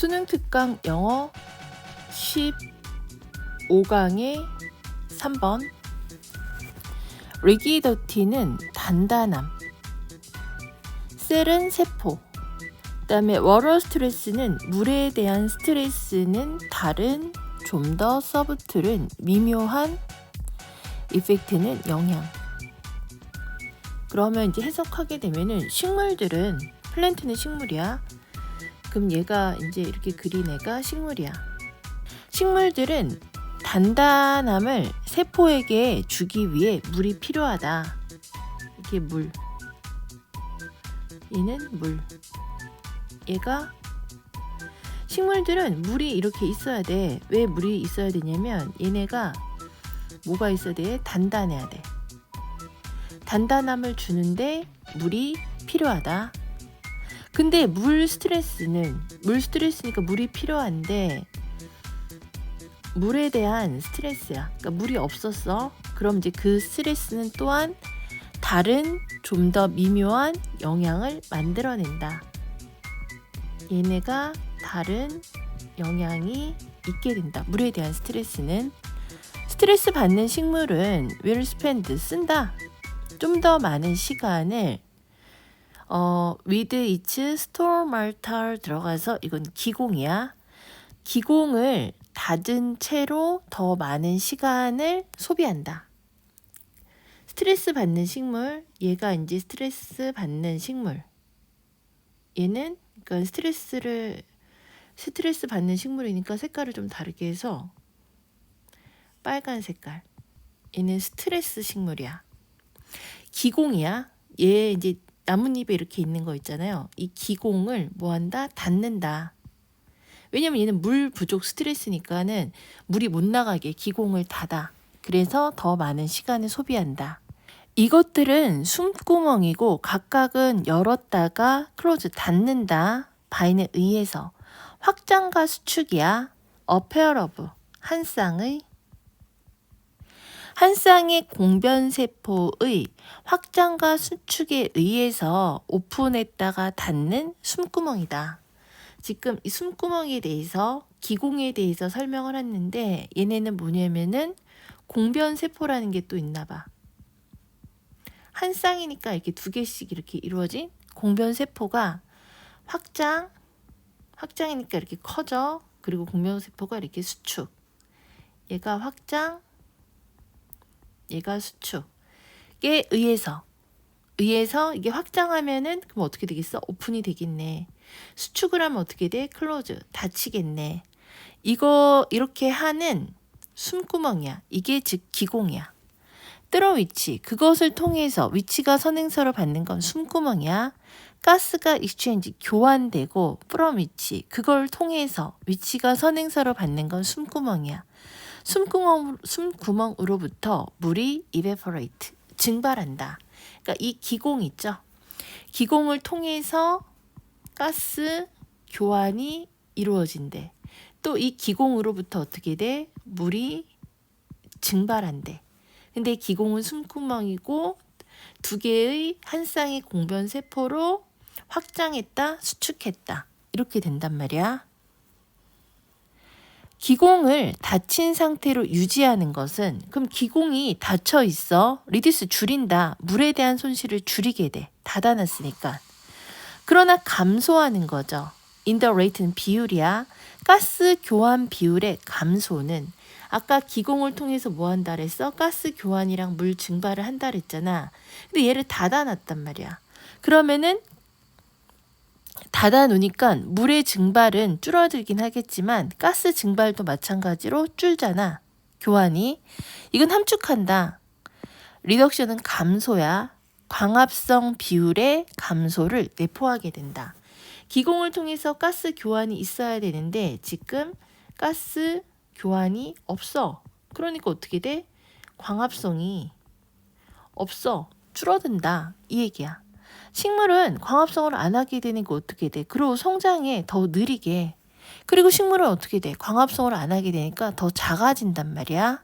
수능 특강 영어 15강의 3번 리기더티는 단단함, 셀은 세포, 그 다음에 워터 스트레스는 물에 대한 스트레스는 다른 좀 더 서브틀은 미묘한, 이펙트는 영향. 그러면 이제 해석하게 되면은 식물들은, 플랜트는 식물이야. 그럼 얘가 이제 이렇게 그린 애가 식물이야. 식물들은 단단함을 세포에게 주기 위해 물이 필요하다. 이게 물. 얘는 물. 얘가 식물들은 물이 이렇게 있어야 돼. 왜 물이 있어야 되냐면 얘네가 뭐가 있어야 돼? 단단해야 돼. 단단함을 주는데 물이 필요하다. 근데 물 스트레스니까 물이 필요한데 물에 대한 스트레스야. 그러니까 물이 없었어. 그럼 이제 그 스트레스는 또한 다른 좀 더 미묘한 영향을 만들어낸다. 얘네가 다른 영향이 있게 된다. 물에 대한 스트레스는. 스트레스 받는 식물은 will spend, 쓴다. 좀 더 많은 시간을 with its stomatal 들어가서, 이건 기공이야. 기공을 닫은 채로 더 많은 시간을 소비한다. 스트레스 받는 식물, 얘가 이제 스트레스 받는 식물. 얘는 그러니까 스트레스 받는 식물이니까 색깔을 좀 다르게 해서 빨간 색깔. 얘는 스트레스 식물이야. 기공이야. 얘 이제 나뭇잎에 이렇게 있는 거 있잖아요. 이 기공을 뭐한다? 닫는다. 왜냐면 얘는 물 부족 스트레스니까는 물이 못 나가게 기공을 닫아. 그래서 더 많은 시간을 소비한다. 이것들은 숨구멍이고 각각은 열었다가 클로즈, 닫는다. 바인에 의해서. 확장과 수축이야. A pair of, 한 쌍의 공변세포의 확장과 수축에 의해서 오픈했다가 닫는 숨구멍이다. 지금 이 숨구멍에 대해서, 기공에 대해서 설명을 했는데 얘네는 뭐냐면은 공변세포라는 게 또 있나 봐. 한 쌍이니까 이렇게 두 개씩 이렇게 이루어진 공변세포가 확장이니까 이렇게 커져. 그리고 공변세포가 이렇게 수축. 얘가 확장, 얘가 수축에 의해서 이게 확장하면은 그럼 어떻게 되겠어? 오픈이 되겠네. 수축을 하면 어떻게 돼? 클로즈, 닫히겠네. 이거 이렇게 하는 숨구멍이야. 이게 즉 기공이야. 뚫어 위치, 그것을 통해서 위치가 선행서를 받는 건 숨구멍이야. 가스가 익스체인지, 교환되고, from 위치, 그걸 통해서 위치가 선행서를 받는 건 숨구멍이야. 숨구멍으로부터 물이 evaporate, 증발한다. 그러니까 이 기공 있죠? 기공을 통해서 가스 교환이 이루어진대. 또 이 기공으로부터 어떻게 돼? 물이 증발한대. 근데 기공은 숨구멍이고 두 개의 한 쌍의 공변세포로 확장했다, 수축했다. 이렇게 된단 말이야. 기공을 닫힌 상태로 유지하는 것은, 그럼 기공이 닫혀 있어. 리듀스, 줄인다. 물에 대한 손실을 줄이게 돼. 닫아놨으니까. 그러나 감소하는 거죠. in the rate는 비율이야. 가스 교환 비율의 감소는, 아까 기공을 통해서 뭐 한다 그랬어? 가스 교환이랑 물 증발을 한다 그랬잖아. 근데 얘를 닫아놨단 말이야. 그러면은 닫아놓으니까 물의 증발은 줄어들긴 하겠지만 가스 증발도 마찬가지로 줄잖아. 교환이. 이건 함축한다. 리덕션은 감소야. 광합성 비율의 감소를 내포하게 된다. 기공을 통해서 가스 교환이 있어야 되는데 지금 가스 교환이 없어. 그러니까 어떻게 돼? 광합성이 없어. 줄어든다. 이 얘기야. 식물은 광합성을 안 하게 되니까 어떻게 돼? 그리고 성장에 더 느리게. 그리고 식물은 어떻게 돼? 광합성을 안 하게 되니까 더 작아진단 말이야.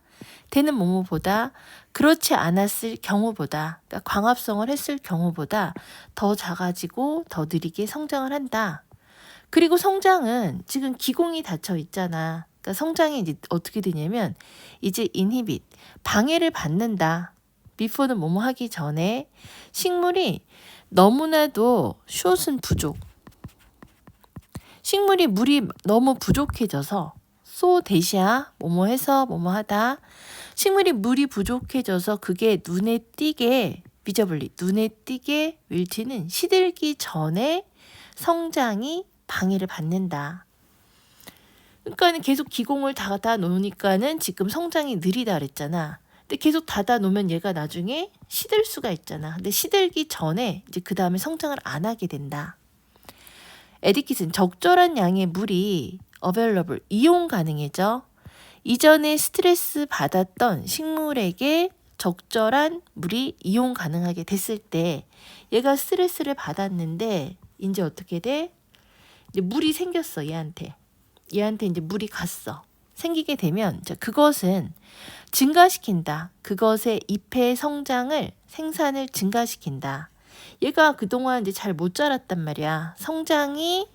되는 뭐뭐보다, 그렇지 않았을 경우보다, 그러니까 광합성을 했을 경우보다 더 작아지고 더 느리게 성장을 한다. 그리고 성장은 지금 기공이 닫혀 있잖아. 그러니까 성장이 이제 어떻게 되냐면 이제 inhibit, 방해를 받는다. before는 뭐뭐 하기 전에 식물이 너무나도 short은 부족. 식물이 물이 너무 부족해져서 so 대시야 뭐뭐 해서 뭐뭐 하다. 식물이 물이 부족해져서 그게 눈에 띄게 visibly 눈에 띄게 wilt는 시들기 전에 성장이 방해를 받는다. 그러니까는 계속 기공을 닫아 놓으니까는 지금 성장이 느리다 그랬잖아. 근데 계속 닫아 놓으면 얘가 나중에 시들 수가 있잖아. 근데 시들기 전에 이제 그 다음에 성장을 안 하게 된다. 에디킷은 적절한 양의 물이 available, 이용 가능해져. 이전에 스트레스 받았던 식물에게 적절한 물이 이용 가능하게 됐을 때 얘가 스트레스를 받았는데 이제 어떻게 돼? 이제 물이 생겼어, 얘한테 이제 물이 갔어. 생기게 되면 그것은 증가시킨다. 그것의 잎의 성장을 생산을 증가시킨다. 얘가 그동안 이제 잘 못 자랐단 말이야. 성장이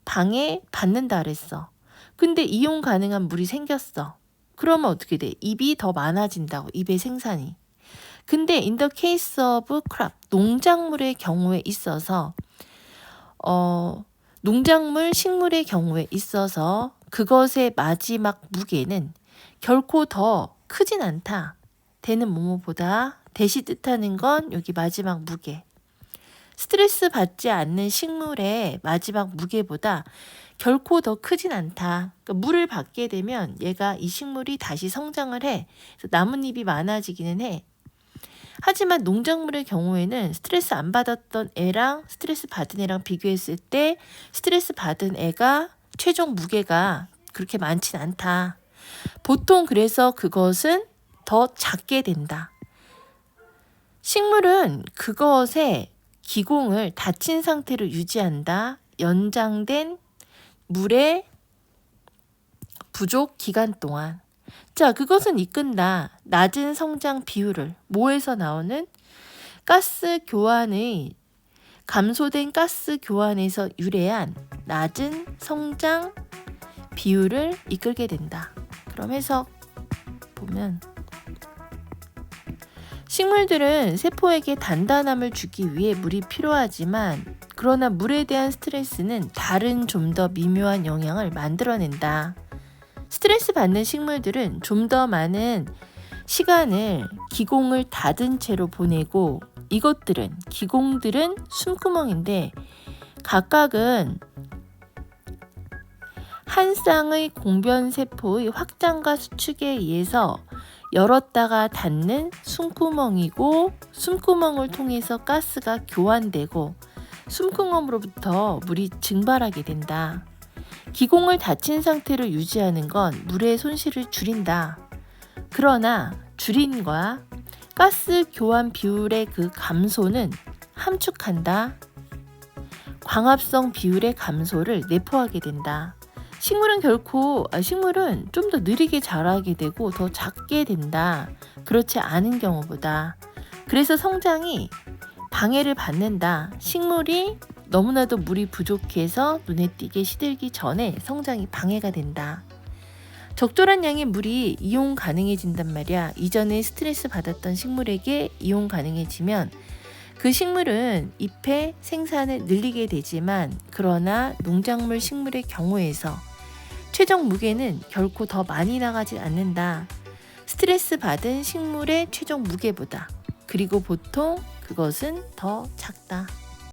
방해받는다 그랬어. 근데 이용 가능한 물이 생겼어. 그러면 어떻게 돼? 잎이 더 많아진다고, 잎의 생산이. 근데 in the case of crop, 농작물의 경우에 있어서 농작물, 식물의 경우에 있어서 그것의 마지막 무게는 결코 더 크진 않다. 대는 뭐뭐보다, 대시 뜻하는 건 여기 마지막 무게. 스트레스 받지 않는 식물의 마지막 무게보다 결코 더 크진 않다. 그러니까 물을 받게 되면 얘가 이 식물이 다시 성장을 해. 그래서 나뭇잎이 많아지기는 해. 하지만 농작물의 경우에는 스트레스 안 받았던 애랑 스트레스 받은 애랑 비교했을 때 스트레스 받은 애가 최종 무게가 그렇게 많진 않다. 보통 그래서 그것은 더 작게 된다. 식물은 그것의 기공을 닫힌 상태로 유지한다. 연장된 물의 부족 기간 동안. 자, 그것은 이끈다. 낮은 성장 비율을 뭐에서 나오는 가스 교환의 감소된 가스 교환에서 유래한 낮은 성장 비율을 이끌게 된다. 그럼 해석 보면 식물들은 세포에게 단단함을 주기 위해 물이 필요하지만 그러나 물에 대한 스트레스는 다른 좀 더 미묘한 영향을 만들어낸다. 스트레스 받는 식물들은 좀 더 많은 시간을 기공을 닫은 채로 보내고 기공들은 숨구멍인데 각각은 한 쌍의 공변세포의 확장과 수축에 의해서 열었다가 닫는 숨구멍이고 숨구멍을 통해서 가스가 교환되고 숨구멍으로부터 물이 증발하게 된다. 기공을 닫힌 상태로 유지하는 건 물의 손실을 줄인다. 그러나 줄임과 가스 교환 비율의 그 감소는 함축한다. 광합성 비율의 감소를 내포하게 된다. 식물은 좀 더 느리게 자라게 되고 더 작게 된다. 그렇지 않은 경우보다. 그래서 성장이 방해를 받는다. 식물이 너무나도 물이 부족해서 눈에 띄게 시들기 전에 성장이 방해가 된다. 적절한 양의 물이 이용 가능해진단 말이야. 이전에 스트레스 받았던 식물에게 이용 가능해지면 그 식물은 잎의 생산을 늘리게 되지만 그러나 농작물 식물의 경우에서 최종 무게는 결코 더 많이 나가지 않는다. 스트레스 받은 식물의 최종 무게보다. 그리고 보통 그것은 더 작다.